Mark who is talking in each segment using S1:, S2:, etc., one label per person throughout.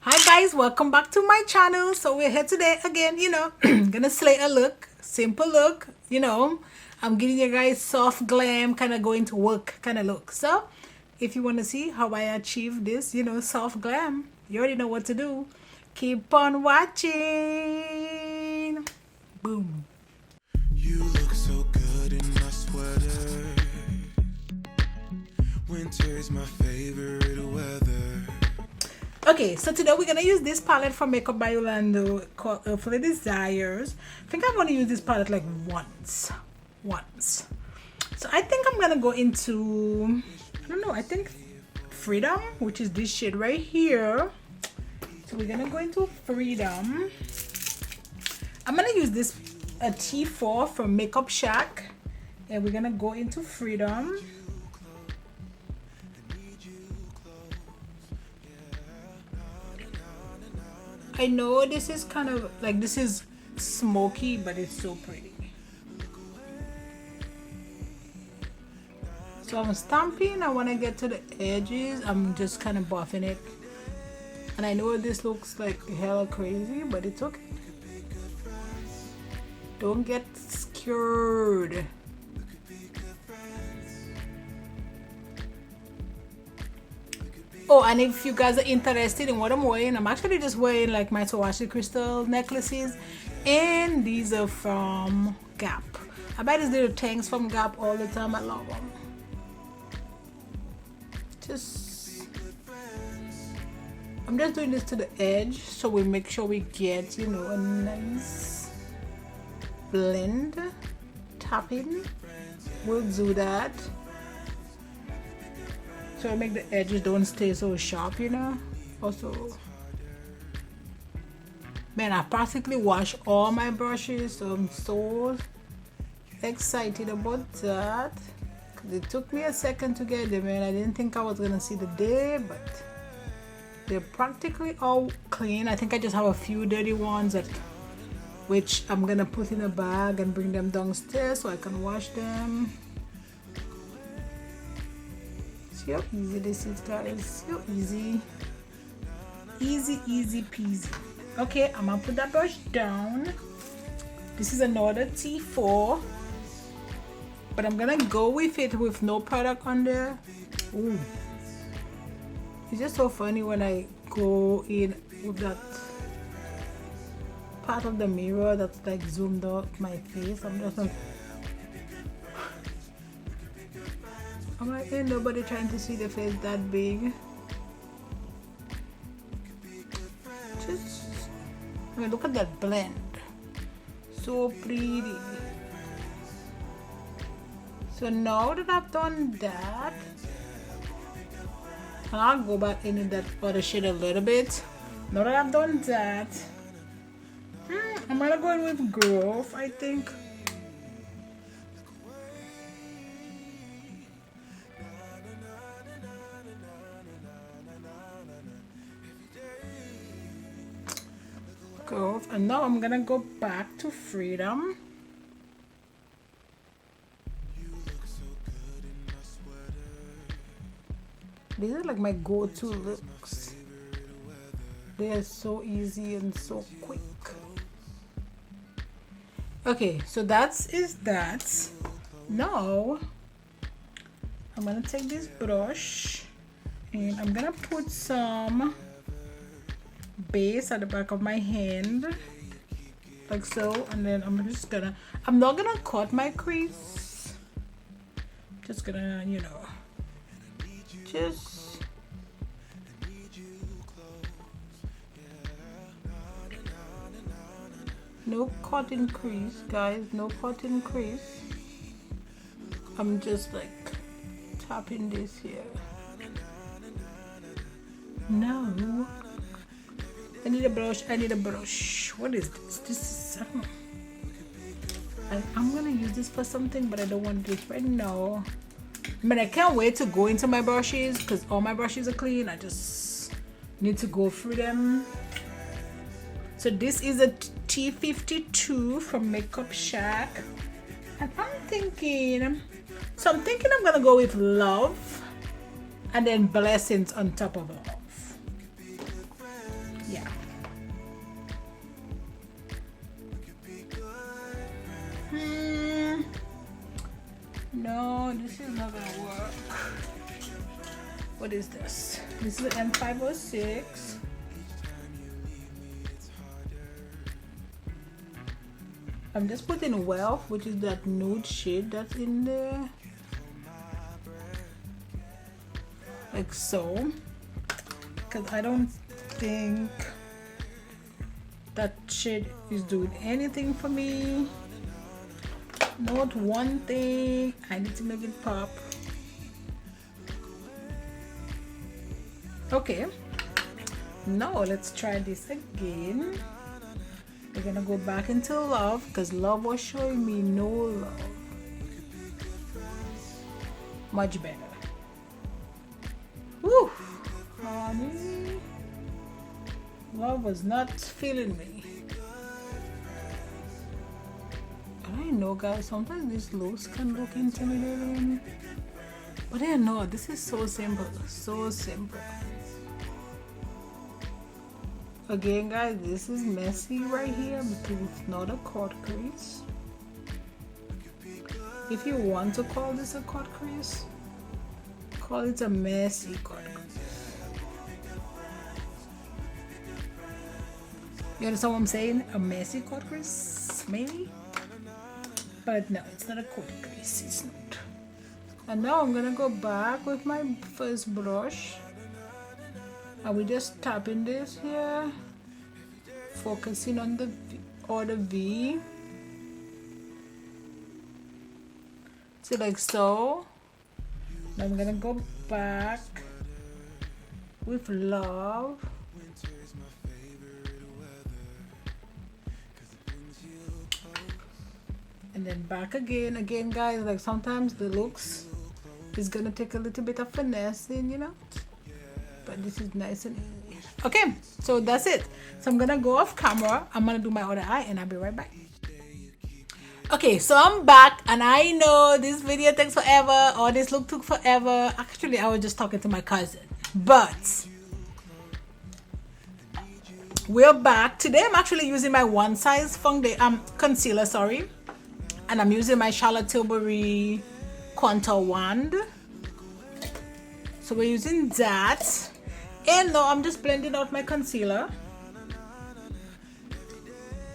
S1: Hi guys, welcome back to my channel. So we're here today again, gonna slay a look, simple look, I'm giving you guys soft glam, kind of going to work kind of look. So if you want to see how I achieve this, soft glam, you already know what to do. Keep on watching. Boom.
S2: You look so good in my sweater. Winter is my favorite weather.
S1: Okay, so today we're gonna use this palette from Makeup by Yolondo called for the Desires. I think I'm gonna use this palette like once. So I think I'm gonna go into, I don't know, I think Freedom, which is this shade right here. So we're gonna go into Freedom. I'm gonna use this a T4 from Makeup Shack, and we're gonna go into Freedom. I know this is kind of like, this is smoky, but it's so pretty. So I'm stamping. I want to get to the edges. I'm just kind of buffing it, and I know this looks like hella crazy, but it's okay. Don't get scared. Oh, and if you guys are interested in what I'm wearing, I'm actually just wearing like my Swarovski crystal necklaces, and these are from Gap. I buy these little tanks from Gap all the time. I love them. I'm just doing this to the edge so we make sure we get, a nice blend. Tapping, we'll do that. So I make the edges don't stay so sharp, Also, man, I practically wash all my brushes, so I'm so excited about that. Cause it took me a second to get them, and I didn't think I was gonna see the day, but they're practically all clean. I think I just have a few dirty ones which I'm gonna put in a bag and bring them downstairs so I can wash them. See how easy this is, guys. So easy peasy. Okay, I'm gonna put that brush down. This is another T4, but I'm gonna go with it with no product on there. Ooh, it's just so funny when I go in with that part of the mirror that's like zoomed out my face. I'm just like, I'm like, ain't nobody trying to see the face that big. I mean, look at that blend. So pretty. So now that I've done that, and I'll go back into that other shade a little bit. Now that I've done that, I'm gonna go in with Growth, I think. Growth, and now I'm gonna go back to Freedom. These are like my go-to looks. They are so easy and so quick. Okay, so that is that. Now I'm gonna take this brush and I'm gonna put some base at the back of my hand, like so, and then I'm not gonna cut my crease. Just gonna, just no cutting crease, guys, no cutting crease. I'm just like tapping this here. No, I need a brush. What is this? This is, I'm gonna use this for something, but I don't want this right now. I mean, I can't wait to go into my brushes because all my brushes are clean. I just need to go through them. So this is a T52 from Makeup Shack, and I'm thinking I'm gonna go with Love and then Blessings on top of Love. No, this is not gonna work. What is this? This is the M506. I'm just putting Wealth, which is that nude shade that's in there. Like so. Because I don't think that shade is doing anything for me. Not one thing. I need to make it pop. Okay. Now let's try this again. We're gonna go back into Love because Love was showing me no love. Much better. Woo! Honey. Love was not feeling me. I know, guys, sometimes these looks can look intimidating. But I know, this is so simple. So simple. Again, guys, this is messy right here because it's not a cut crease. If you want to call this a cut crease, call it a messy cut crease. You understand what I'm saying? A messy cut crease, maybe? But no, it's not a cut crease, it's not. And now I'm gonna go back with my first brush. And we just tapping this here, focusing on the V. So like so. Now I'm gonna go back with Love. And then back again. Again, guys, like sometimes the looks is gonna take a little bit of finessing, you know. But this is nice and easy. Okay, so that's it. So I'm gonna go off camera. I'm gonna do my other eye and I'll be right back. Okay, so I'm back and I know this video takes forever or this look took forever. Actually, I was just talking to my cousin. But we're back. Today I'm actually using my one size concealer, sorry. And I'm using my Charlotte Tilbury contour wand. So we're using that. And now I'm just blending out my concealer,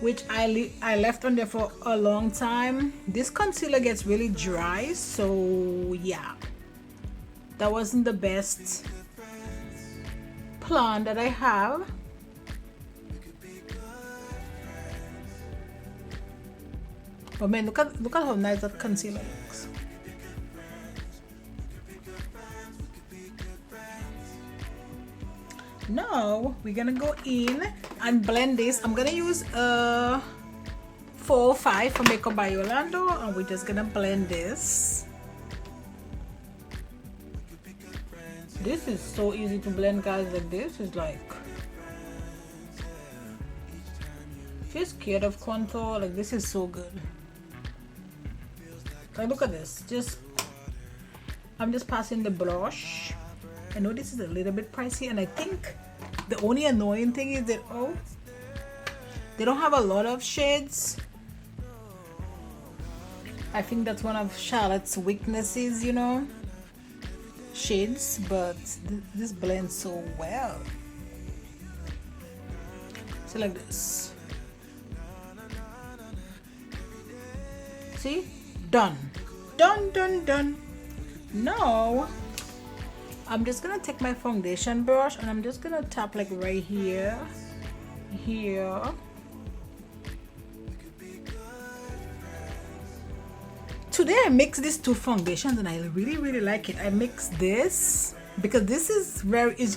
S1: which I left on there for a long time. This concealer gets really dry, so yeah, that wasn't the best plan that I have. But man, look at how nice that concealer looks. Now we're gonna go in and blend this. I'm gonna use a 405 for Makeup by Yolondo, and we're just gonna blend this. This is so easy to blend, guys. Like this is like, if you're scared of contour, like this is so good. Like look at this. I'm just passing the blush. I know this is a little bit pricey, and I think the only annoying thing is that they don't have a lot of shades. I think that's one of Charlotte's weaknesses, you know, shades, but this blends so well. So like this. See? Done. Done. Now I'm just gonna take my foundation brush and I'm just gonna tap like right here. Today I mixed these two foundations and I really like it. I mixed this because this is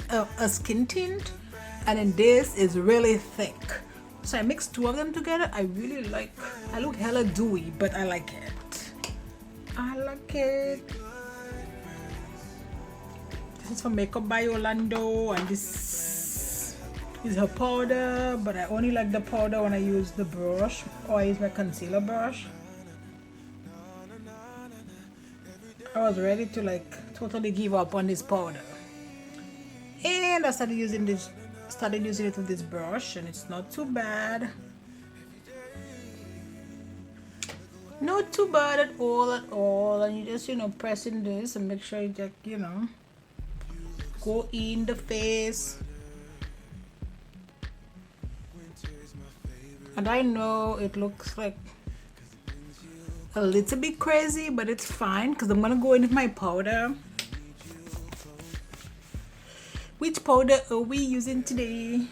S1: a skin tint, and then this is really thick. So I mixed two of them together. I look hella dewy, but I like it. This is from Makeup by Yolondo, and this is her powder, but I only like the powder when I use the brush or I use my concealer brush. I was ready to like totally give up on this powder, and I started using it with this brush, and it's not too bad. Not too bad at all. And you just, you know, pressing this and make sure you just, you know, go in the face. And I know it looks like a little bit crazy, but it's fine because I'm gonna go in with my powder. Which powder are we using today?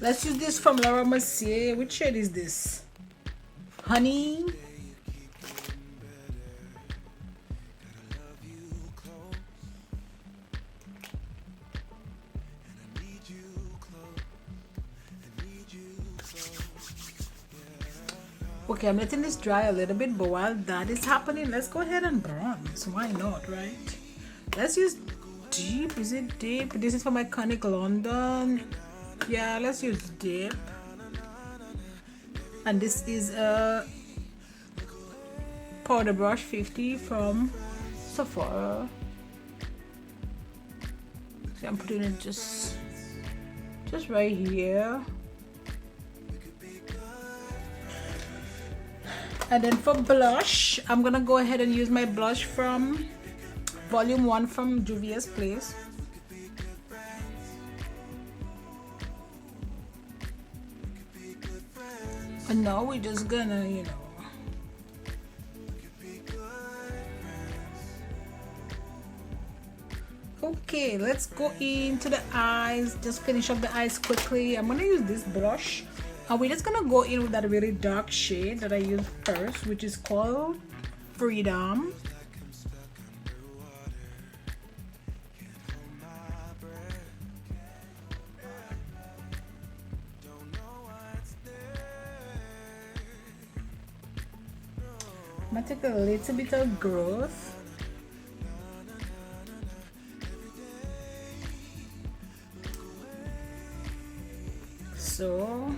S1: Let's use this from Laura Mercier. Which shade is this? Honey. Okay, I'm letting this dry a little bit, but while that is happening, let's go ahead and bronze. Why not, right? Let's use deep. Is it deep? This is from Iconic London. Yeah, let's use deep. And this is a powder brush 50 from Sephora. So I'm putting it just right here. And then for blush, I'm gonna go ahead and use my blush from Volume 1 from Juvia's Place. And now we're just gonna, you know, okay, let's go into the eyes. Just finish up the eyes quickly. I'm gonna use this blush. And we're just gonna go in with that really dark shade that I used first, which is called Freedom. I'm gonna take a little bit of growth. So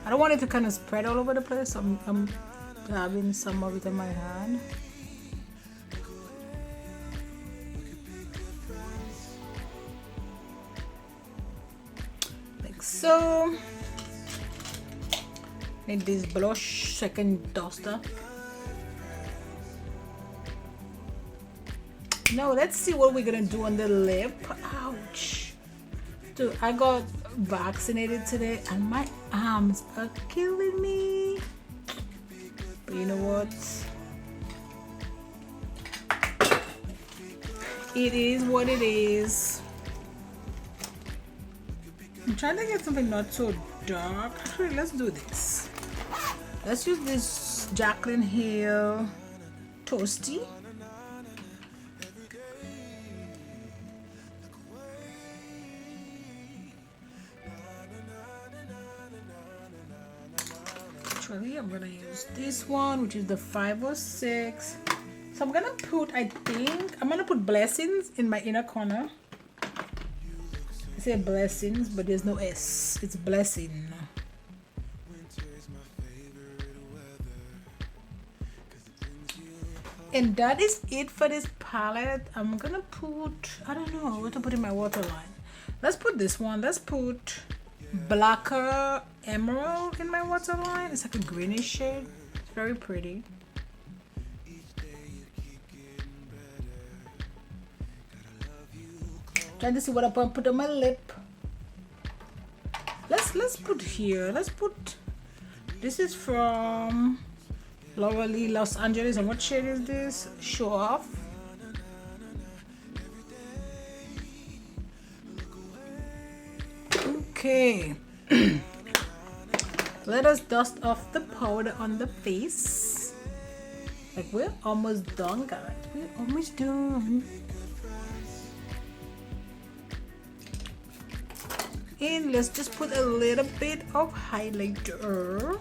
S1: I don't want it to kind of spread all over the place, so I'm grabbing some of it in my hand. Like so. Need this blush second duster. Now let's see what we're gonna do on the lip. Ouch. Dude, I got vaccinated today and my arms are killing me. But you know what? It is what it is. I'm trying to get something not so dark. Actually, let's do this. Let's use this Jaclyn Hill Toasty. I'm gonna use this one, which is the 506. So I'm gonna put, I think I'm gonna put Blessings in my inner corner. I say Blessings, but there's no S. It's Blessing. And that is it for this palette. I'm gonna put, I don't know what to put in my waterline. Let's put this one. Let's put Blacker Emerald in my waterline. It's like a greenish shade. It's very pretty. Trying to see what I put on my lip. Let's put here. Let's put. This is from Laura Lee Los Angeles. And what shade is this? Show Off. Okay. Let us dust off the powder on the face. Like we're almost done, guys. We're almost done. And let's just put a little bit of highlighter.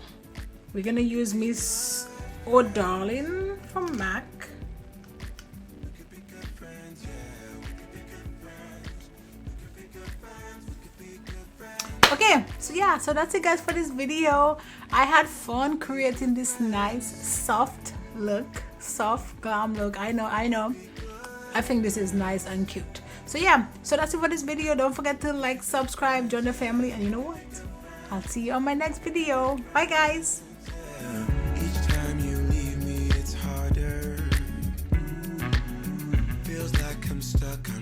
S1: We're gonna use Miss Oh Darling from MAC. Okay, so yeah, so that's it guys for this video. I had fun creating this nice soft look, soft glam look. I know. I think this is nice and cute. So yeah, so that's it for this video. Don't forget to like, subscribe, join the family, and you know what? I'll see you on my next video. Bye guys.
S2: Each time stuck on